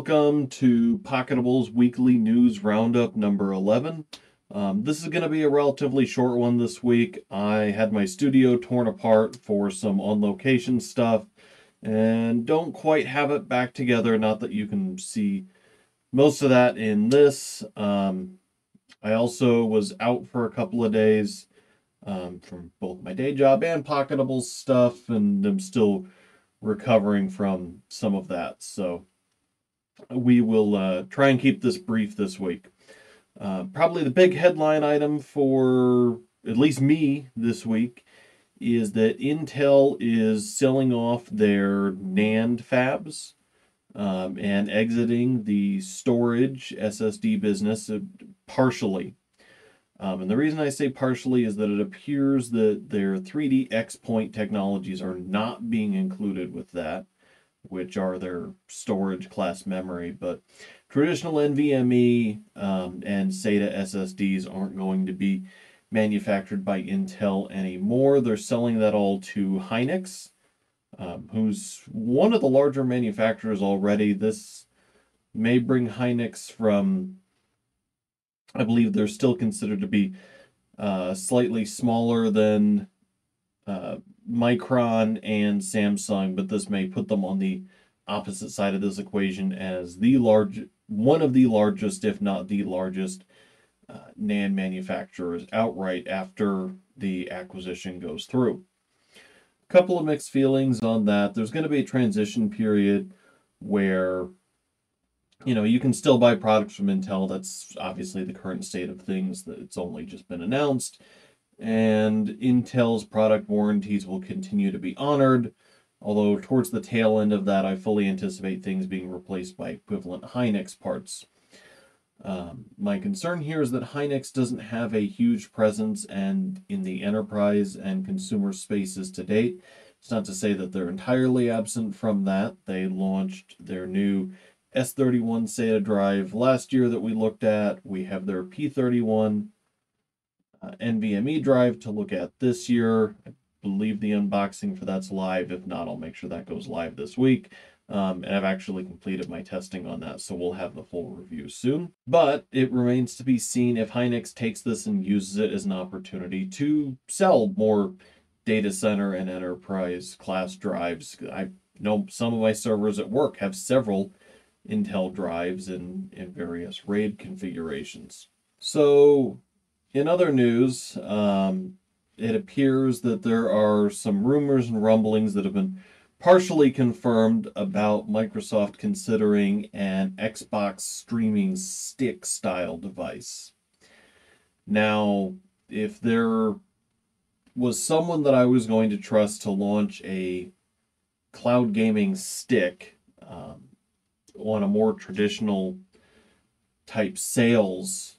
Welcome to Pocketables Weekly News Roundup number 11. This is going to be a relatively short one this week. I had my studio torn apart for some on-location stuff and don't quite have it back together. Not that you can see most of that in this. I also was out for a couple of days from both my day job and Pocketables stuff, and I'm still recovering from some of that. So we will try and keep this brief this week. Probably the big headline item for at least me this week is that Intel is selling off their NAND fabs and exiting the storage SSD business partially. And the reason I say partially is that it appears that their 3D XPoint technologies are not being included with that, which are their storage class memory. But traditional NVMe and SATA SSDs aren't going to be manufactured by Intel anymore. They're selling that all to Hynix, who's one of the larger manufacturers already. This may bring Hynix from, I believe they're still considered to be slightly smaller than Micron and Samsung, but this may put them on the opposite side of this equation as one of the largest, if not the largest, NAND manufacturers outright after the acquisition goes through. A couple of mixed feelings on that. There's going to be a transition period where you can still buy products from Intel. That's obviously the current state of things. That it's only just been announced. And Intel's product warranties will continue to be honored, although towards the tail end of that, I fully anticipate things being replaced by equivalent Hynix parts. My concern here is that Hynix doesn't have a huge presence in the enterprise and consumer spaces to date. It's not to say that they're entirely absent from that. They launched their new S31 SATA drive last year that we looked at. We have their P31 NVMe drive to look at this year. I believe the unboxing for that's live. If not, I'll make sure that goes live this week. And I've actually completed my testing on that, so we'll have the full review soon. But it remains to be seen if Hynix takes this and uses it as an opportunity to sell more data center and enterprise class drives. I know some of my servers at work have several Intel drives in various RAID configurations. So in other news, it appears that there are some rumors and rumblings that have been partially confirmed about Microsoft considering an Xbox streaming stick style device. Now, if there was someone that I was going to trust to launch a cloud gaming stick on a more traditional type sales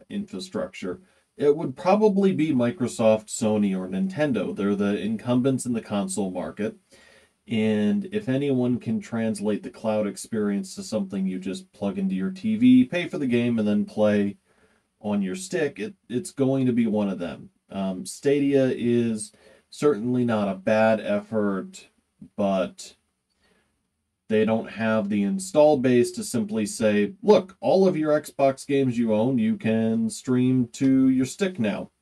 infrastructure, it would probably be Microsoft, Sony, or Nintendo. They're the incumbents in the console market. And if anyone can translate the cloud experience to something you just plug into your TV, pay for the game, and then play on your stick, it's going to be one of them. Stadia is certainly not a bad effort, but they don't have the install base to simply say, look, all of your Xbox games you own, you can stream to your stick now.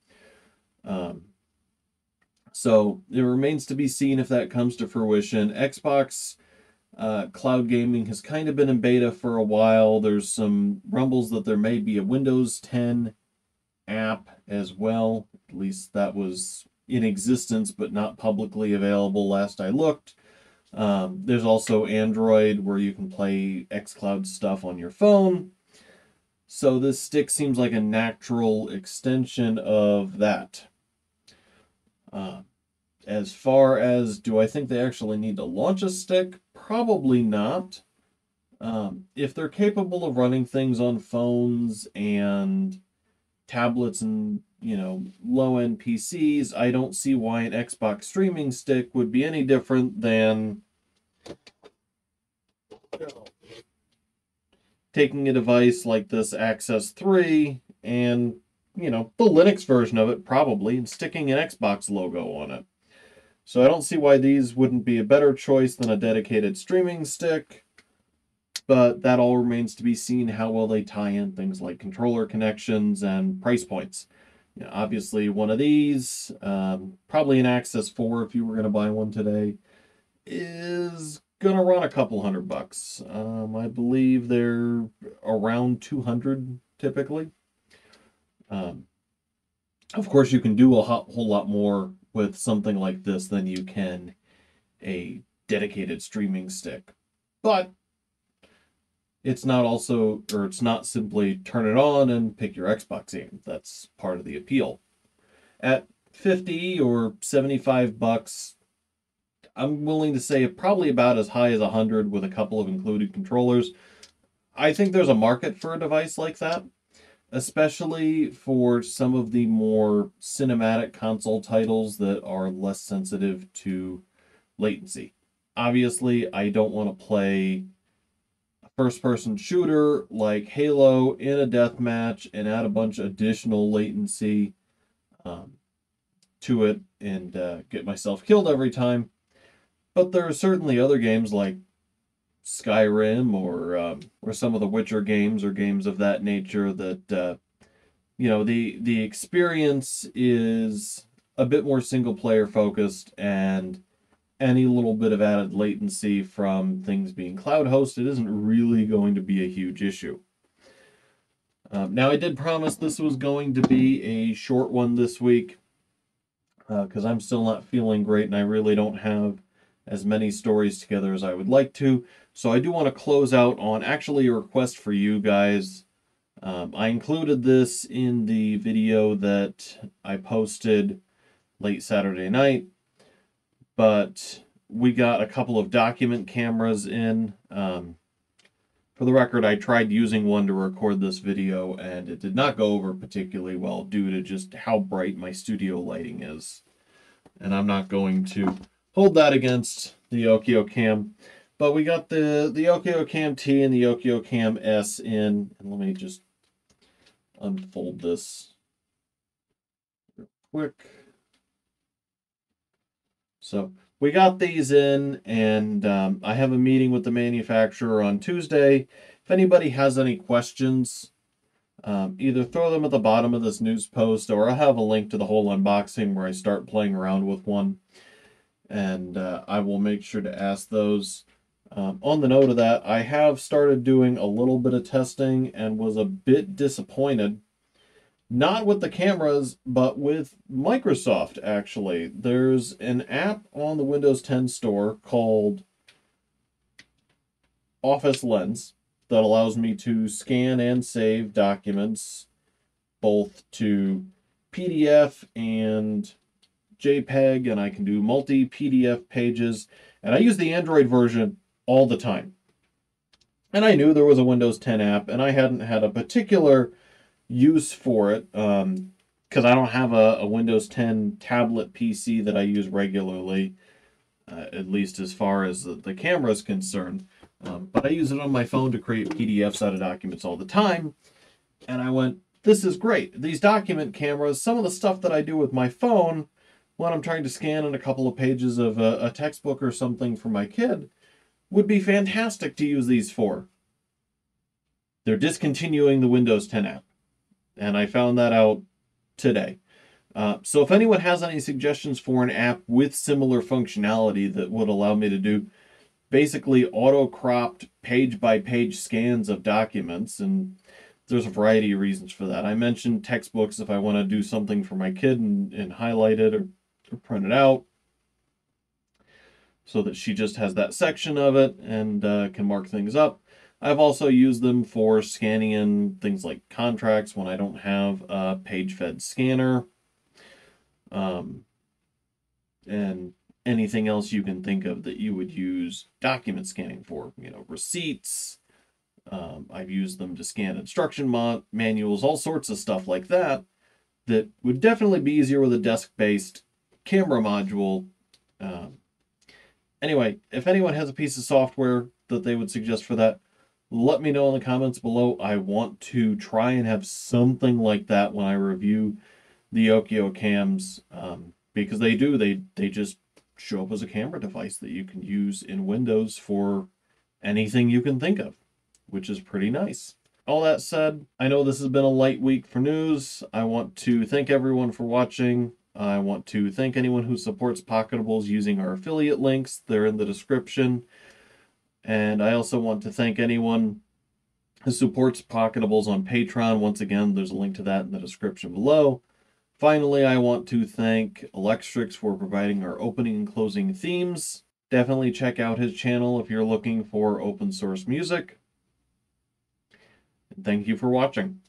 So it remains to be seen if that comes to fruition. Xbox cloud gaming has kind of been in beta for a while. There's some rumbles that there may be a Windows 10 app as well. At least that was in existence, but not publicly available last I looked. There's also Android where you can play xCloud stuff on your phone. So this stick seems like a natural extension of that. As far as, do I think they actually need to launch a stick? Probably not. If they're capable of running things on phones and tablets and, low-end PCs, I don't see why an Xbox streaming stick would be any different than taking a device like this Access 3 and, the Linux version of it probably, and sticking an Xbox logo on it. So I don't see why these wouldn't be a better choice than a dedicated streaming stick. but that all remains to be seen how well they tie in things like controller connections and price points. You know, obviously, one of these, probably an Access 4 if you were going to buy one today, is going to run a couple $100. I believe they're around 200 typically. Of course, you can do a whole lot more with something like this than you can a dedicated streaming stick. But it's not simply turn it on and pick your Xbox game. That's part of the appeal. At 50 or 75 bucks, I'm willing to say probably about as high as 100 with a couple of included controllers. I think there's a market for a device like that, especially for some of the more cinematic console titles that are less sensitive to latency. Obviously, I don't want to play a first-person shooter like Halo in a deathmatch and add a bunch of additional latency to it and get myself killed every time. But there are certainly other games like Skyrim or some of the Witcher games or games of that nature that the experience is a bit more single player focused, and any little bit of added latency from things being cloud hosted isn't really going to be a huge issue. Now, I did promise this was going to be a short one this week because I'm still not feeling great and I really don't have as many stories together as I would like to. So I do want to close out on actually a request for you guys. I included this in the video that I posted late Saturday night, but we got a couple of document cameras in. For the record, I tried using one to record this video and it did not go over particularly well due to just how bright my studio lighting is. And I'm not going to hold that against the Okiocam. But we got the Okiocam T and the Okiocam S in. And let me just unfold this real quick. So we got these in, and I have a meeting with the manufacturer on Tuesday. If anybody has any questions, either throw them at the bottom of this news post, or I'll have a link to the whole unboxing where I start playing around with one. And I will make sure to ask those. On the note of that, I have started doing a little bit of testing and was a bit disappointed. Not with the cameras, but with Microsoft, actually. There's an app on the Windows 10 store called Office Lens that allows me to scan and save documents both to PDF and JPEG, and I can do multi-PDF pages. And I use the Android version all the time. And I knew there was a Windows 10 app, and I hadn't had a particular use for it because I don't have a Windows 10 tablet PC that I use regularly, at least as far as the camera is concerned. But I use it on my phone to create PDFs out of documents all the time. And I went, this is great. These document cameras, some of the stuff that I do with my phone when I'm trying to scan in a couple of pages of a textbook or something for my kid would be fantastic to use these for. They're discontinuing the Windows 10 app. And I found that out today. So if anyone has any suggestions for an app with similar functionality that would allow me to do basically auto-cropped page-by-page scans of documents, and there's a variety of reasons for that. I mentioned textbooks if I want to do something for my kid and highlight it or print it out so that she just has that section of it and can mark things up. I've also used them for scanning in things like contracts when I don't have a page-fed scanner. And anything else you can think of that you would use document scanning for. Receipts. I've used them to scan instruction manuals, all sorts of stuff like that would definitely be easier with a desk-based camera module. Anyway, if anyone has a piece of software that they would suggest for that, let me know in the comments below. I want to try and have something like that when I review the Okiocams, because they just show up as a camera device that you can use in Windows for anything you can think of. which is pretty nice. All that said, I know this has been a light week for news. I want to thank everyone for watching. I want to thank anyone who supports Pocketables using our affiliate links. They're in the description. And I also want to thank anyone who supports Pocketables on Patreon. Once again, there's a link to that in the description below. Finally, I want to thank Electrix for providing our opening and closing themes. Definitely check out his channel if you're looking for open source music. And thank you for watching.